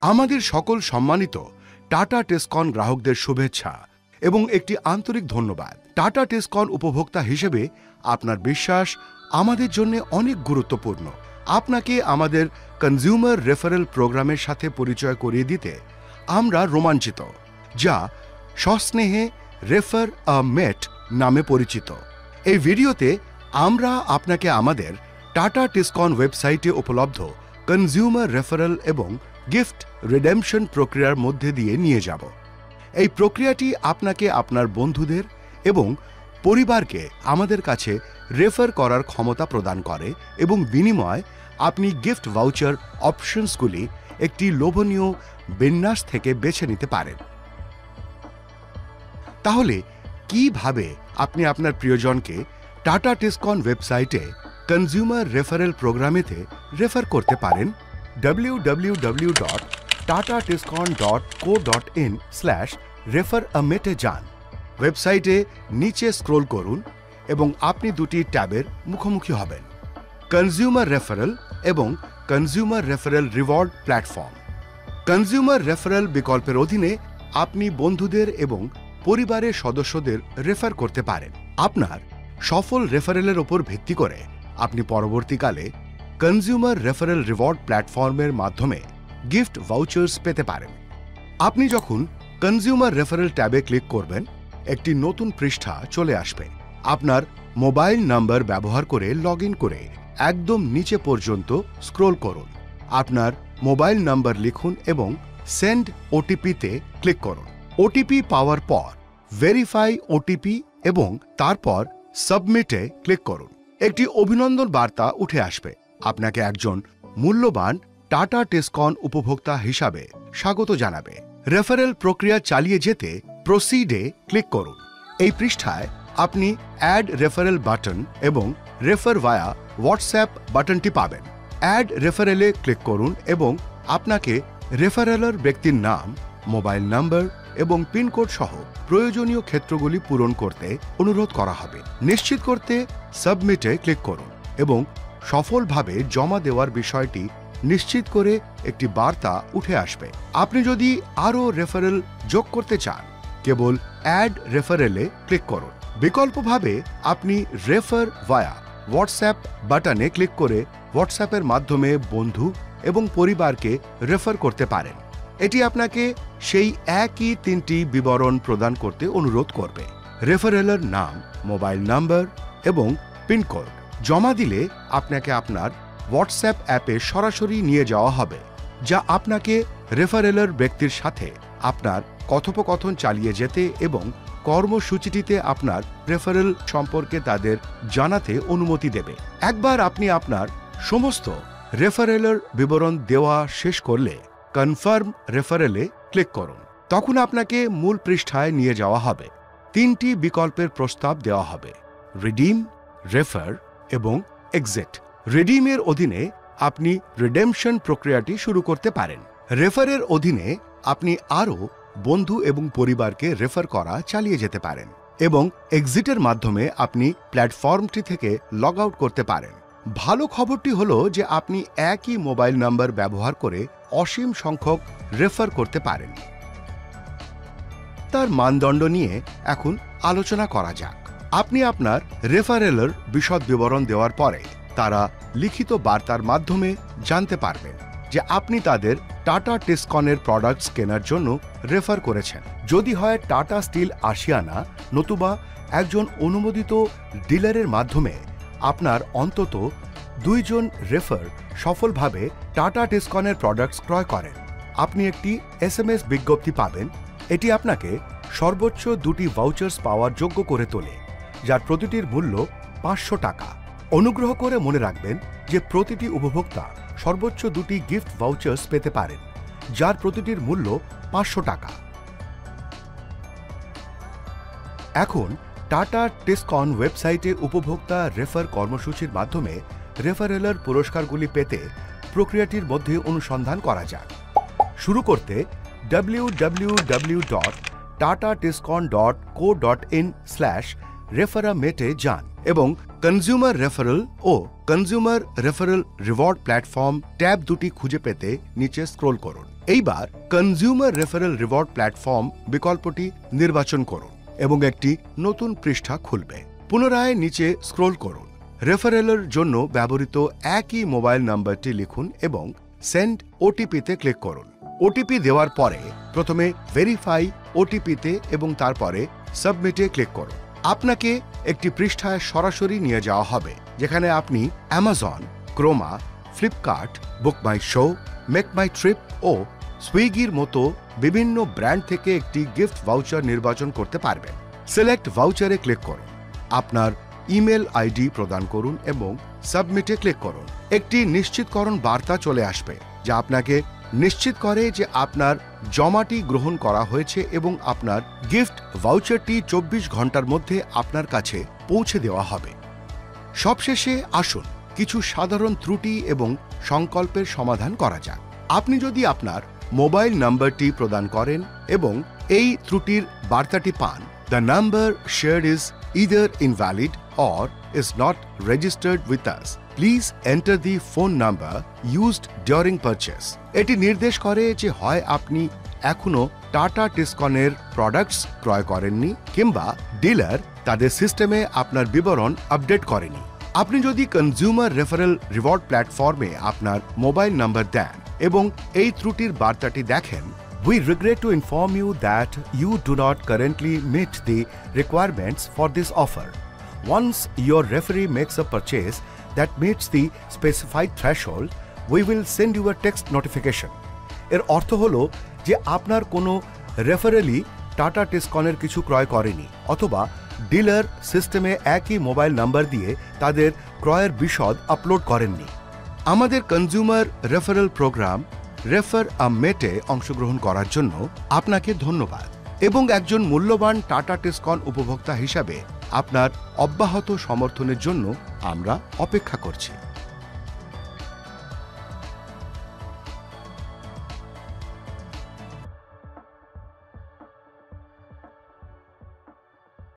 আমাদের সকল সম্মানিত টাটা টেসকন গ্রাহকদের শুভেচ্ছা এবং একটি আন্তরিক ধন্যবাদ। টাটা টেসকন উপভোক্তা হিসেবে আপনার বিশ্বাস আমাদের জন্য অনেক গুরুত্বপূর্ণ। আপনাকে আমাদের কনজিউমার রেফারেল প্রোগ্রামের সাথে পরিচয় করিয়ে দিতে আমরা রোমাঞ্চিত, যা সস্নেহে রেফার আ মেট নামে পরিচিত। এই ভিডিওতে আমরা আপনাকে আমাদের টাটা টেসকন ওয়েবসাইটে উপলব্ধ কনজিউমার রেফারেল এবং গিফট রিডেমশন প্রক্রিয়ার মধ্যে দিয়ে নিয়ে যাব। এই প্রক্রিয়াটি আপনাকে আপনার বন্ধুদের এবং পরিবারকে আমাদের কাছে রেফার করার ক্ষমতা প্রদান করে এবং বিনিময়ে আপনি গিফট ভাউচার অপশনসগুলি একটি লোভনীয় বিন্যাস থেকে বেছে নিতে পারেন। তাহলে কিভাবে আপনি আপনার প্রিয়জনকে টাটা টেসকন ওয়েবসাইটে কনজিউমার রেফারেল প্রোগ্রামেতে রেফার করতে পারেন? www.tatatescon.co.in/refer-a-mate যান। ওয়েবসাইটে নিচে স্ক্রোল করুন এবং আপনি দুটি ট্যাবের মুখোমুখি হবেন: কনজিউমার রেফারেল এবং consumer referral reward platform. Consumer referral বিকল্পের অধীনে আপনি বন্ধুদের এবং পরিবারের সদস্যদের রেফার করতে পারেন। আপনার সফল রেফারেলের ওপর ভিত্তি করে আপনি পরবর্তীকালে কনজিউমার রেফারেল রিওয়ার্ড প্ল্যাটফর্মের মাধ্যমে গিফট ভাউচার্স পেতে পারেন। আপনি যখন কনজিউমার রেফারেল ট্যাবে ক্লিক করবেন, একটি নতুন পৃষ্ঠা চলে আসবে। আপনার মোবাইল নাম্বার ব্যবহার করে লগ ইন করে একদম নিচে পর্যন্ত স্ক্রোল করুন। আপনার মোবাইল নাম্বার লিখুন এবং সেন্ড ওটিপিতে ক্লিক করুন। ওটিপি পাওয়ার পর ভেরিফাই ওটিপি এবং তারপর সাবমিটে ক্লিক করুন। একটি অভিনন্দন বার্তা উঠে আসবে। আপনাকে একজন মূল্যবান টাটা টেসকন উপভোক্তা হিসাবে স্বাগত জানাবে। রেফারেল প্রক্রিয়া চালিয়ে যেতে প্রসিডে ক্লিক করুন। এই পৃষ্ঠায় আপনি অ্যাড রেফারেল বাটন এবং রেফার ভায়া হোয়াটসঅ্যাপ বাটনটি পাবেন। অ্যাড রেফারেলে ক্লিক করুন এবং আপনাকে রেফারেলের ব্যক্তির নাম, মোবাইল নাম্বার এবং পিনকোড সহ প্রয়োজনীয় ক্ষেত্রগুলি পূরণ করতে অনুরোধ করা হবে। নিশ্চিত করতে সাবমিটে ক্লিক করুন এবং সফলভাবে জমা দেওয়ার বিষয়টি নিশ্চিত করে একটি বার্তা উঠে আসবে। আপনি যদি আরও রেফারেল যোগ করতে চান, কেবল অ্যাড রেফারেলে ক্লিক করুন। বিকল্পভাবে আপনি রেফার ভায়া হোয়াটসঅ্যাপ বাটনে ক্লিক করে হোয়াটসঅ্যাপের মাধ্যমে বন্ধু এবং পরিবারকে রেফার করতে পারেন। এটি আপনাকে সেই একই তিনটি বিবরণ প্রদান করতে অনুরোধ করবে: রেফারেলের নাম, মোবাইল নাম্বার এবং পিনকোড। জমা দিলে আপনাকে আপনার হোয়াটসঅ্যাপ অ্যাপে সরাসরি নিয়ে যাওয়া হবে, যা আপনাকে রেফারেলের ব্যক্তির সাথে আপনার কথোপকথন চালিয়ে যেতে এবং কর্মসূচিটিতে আপনার রেফারেল সম্পর্কে তাদের জানাতে অনুমতি দেবে। একবার আপনি আপনার সমস্ত রেফারেলের বিবরণ দেওয়া শেষ করলে কনফার্ম রেফারেলে ক্লিক করুন। তখন আপনাকে মূল পৃষ্ঠায় নিয়ে যাওয়া হবে। তিনটি বিকল্পের প্রস্তাব দেওয়া হবে: রিডিম, রেফার এবং এক্সিট। রিডিমের অধীনে আপনি রিডেমশন প্রক্রিয়াটি শুরু করতে পারেন। রেফারের অধীনে আপনি আরও বন্ধু এবং পরিবারকে রেফার করা চালিয়ে যেতে পারেন এবং এক্সিটের মাধ্যমে আপনি প্ল্যাটফর্মটি থেকে লগ আউট করতে পারেন। ভালো খবরটি হলো যে আপনি একই মোবাইল নাম্বার ব্যবহার করে অসীম সংখ্যক রেফার করতে পারেন। তার মানদণ্ড নিয়ে এখন আলোচনা করা যাক। আপনি আপনার রেফারেলের বিশদ বিবরণ দেওয়ার পরে তারা লিখিত বার্তার মাধ্যমে জানতে পারবেন যে আপনি তাদের টাটা টেসকনের প্রোডাক্টস কেনার জন্য রেফার করেছেন। যদি হয় টাটা স্টিল আশিয়ানা নতুবা একজন অনুমোদিত ডিলারের মাধ্যমে আপনার অন্তত 2 জন রেফার সফলভাবে টাটা টেসকনের প্রোডাক্টস ক্রয় করেন, আপনি একটি SMS বিজ্ঞপ্তি পাবেন। এটি আপনাকে সর্বোচ্চ 2টি ভাউচার্স পাওয়ার যোগ্য করে তোলে, যার প্রতিটির মূল্য 500 টাকা। অনুগ্রহ করে মনে রাখবেন যে প্রতিটি উপভোক্তা সর্বোচ্চ 2টি গিফট ভাউচার্স পেতে পারেন, যার প্রতিটির মূল্য 500 টাকা। এখন টাটা টেসকন ওয়েবসাইটে উপভোক্তা রেফার কর্মসূচির মাধ্যমে রেফারেলের পুরস্কারগুলি পেতে প্রক্রিয়াটির মধ্যে অনুসন্ধান করা যাক। শুরু করতে www.tatatescon.co.in/refer রেফারা মেটে যান এবং কনজিউমার রেফারেল ও consumer referral reward platform tab দুটি খুঁজে পেতে নিচে স্ক্রোল করুন। এইবার কনজিউমার রেফারেল রিওয়ার্ড প্ল্যাটফর্ম বিকল্পটি নির্বাচন করুন এবং একটি নতুন পৃষ্ঠা খুলবে। পুনরায় নিচে স্ক্রোল করুন। রেফারেলের জন্য ব্যবহৃত একই মোবাইল নাম্বারটি লিখুন এবং সেন্ড ওটিপিতে ক্লিক করুন। ওটিপি দেওয়ার পরে প্রথমে ভেরিফাই ওটিপিতে এবং তারপরে সাবমিটে ক্লিক করুন। আপনাকে একটি পৃষ্ঠায় সরাসরি নিয়ে যাওয়া হবে যেখানে আপনি Amazon, Croma, Flipkart, book my show, make my trip ও সুইগির মতো বিভিন্ন ব্র্যান্ড থেকে একটি গিফট ভাউচার নির্বাচন করতে পারবেন। সিলেক্ট ভাউচারে ক্লিক করুন। আপনার ইমেল আইডি প্রদান করুন এবং সাবমিটে ক্লিক করুন। একটি নিশ্চিতকরণ বার্তা চলে আসবে যা আপনাকে নিশ্চিত করে যে আপনার জমাটি গ্রহণ করা হয়েছে এবং আপনার গিফট ভাউচারটি 24 ঘন্টার মধ্যে আপনার কাছে পৌঁছে দেওয়া হবে। সবশেষে আসুন কিছু সাধারণ ত্রুটি এবং সংকল্পের সমাধান করা যাক। আপনি যদি আপনার মোবাইল নাম্বারটি প্রদান করেন এবং এই ত্রুটির বার্তাটি পান, the number shared is either invalid or is not registered with us. Please enter the phone number used during purchase. এটি নির্দেশ করে যে হয় আপনি এখনো টাটা টিসকনের প্রোডাক্টস ক্রয় করেননি কিংবা ডিলার তাদের সিস্টেমে আপনার বিবরণ আপডেট করেনি। আপনি যদি কনজিউমার রেফারেল রিওয়ার্ড প্ল্যাটফর্মে আপনার মোবাইল নাম্বার দেন এবং এই ত্রুটির বার্তাটি দেখেন, we regret to inform you that you do not currently meet the requirements for this offer. Once your referee makes a purchase that meets the specified threshold, we will send you a text notification. এর অর্থ হলো যে আপনার কোনো রেফারেলই tata টিসকনের কিছু ক্রয় করেনি অথবা ডিলার সিস্টেমে একই মোবাইল নাম্বার দিয়ে তাদের ক্রয়ের বিশদ আপলোড করেননি। আমাদের কনজিউমার রেফারেল প্রোগ্রাম রেফার আ মেটে অংশগ্রহণ করার জন্য আপনাকে ধন্যবাদ এবং একজন মূল্যবান টাটা টিসকন উপভোক্তা হিসাবে আপনার অব্যাহত সমর্থনের জন্য আমরা অপেক্ষা করছি।